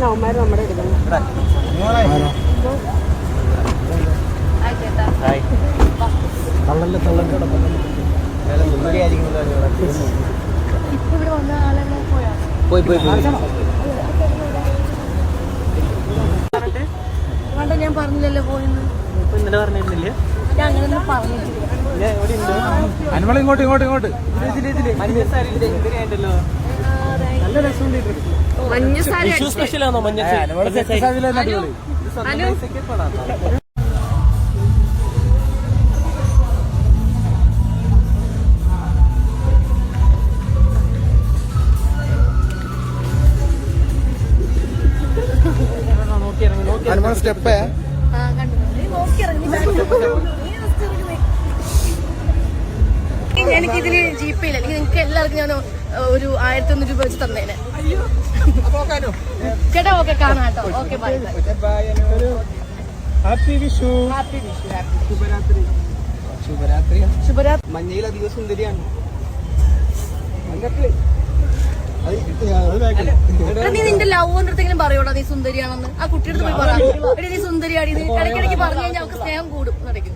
അവന്മാർ നമ്മുടെ എടുക്കുന്നത്. ഞാൻ പറഞ്ഞില്ലല്ലോ പോയെന്ന്. ഇന്നലെ പറഞ്ഞിരുന്നില്ലേ? ഞാൻ അങ്ങനെയൊന്നും പറഞ്ഞിട്ടില്ല. അനുമള ഇങ്ങോട്ട് ഇങ്ങോട്ട് ഇങ്ങോട്ട് നല്ല രസമുണ്ട്. മഞ്ഞ സാരി സ്പെഷ്യലാണോ? മഞ്ഞ അനുമള സ്റ്റെപ്പ് എനിക്കിതില് ജീപ്പയില്ല, അല്ലെങ്കിൽ നിങ്ങൾക്ക് എല്ലാവർക്കും ഞാൻ ഒരു 1100 രൂപ വെച്ച് തന്നേനെ. ചേട്ടാ ഓക്കെ, കാണാം കേട്ടോ. Okay, bye bye. Happy Vishu. Happy Vishu. ശുഭരാത്രി. ശുഭരാത്രി. ശുഭരാത്രി. മഞ്ഞയിൽ അധികം സുന്ദരിയാണ്. നീ നിന്റെ ലവ്വിന്റെ അടുത്തെങ്കിലും പറയോടാ നീ സുന്ദരിയാണെന്ന്? ആ കുട്ടിയുടെ പോയി പറയാം, നീ സുന്ദരിയാടി. ഇടയ്ക്കിടയ്ക്ക് പറഞ്ഞു കഴിഞ്ഞാൽ അവർക്ക് സ്നേഹം കൂടും. നടക്കും.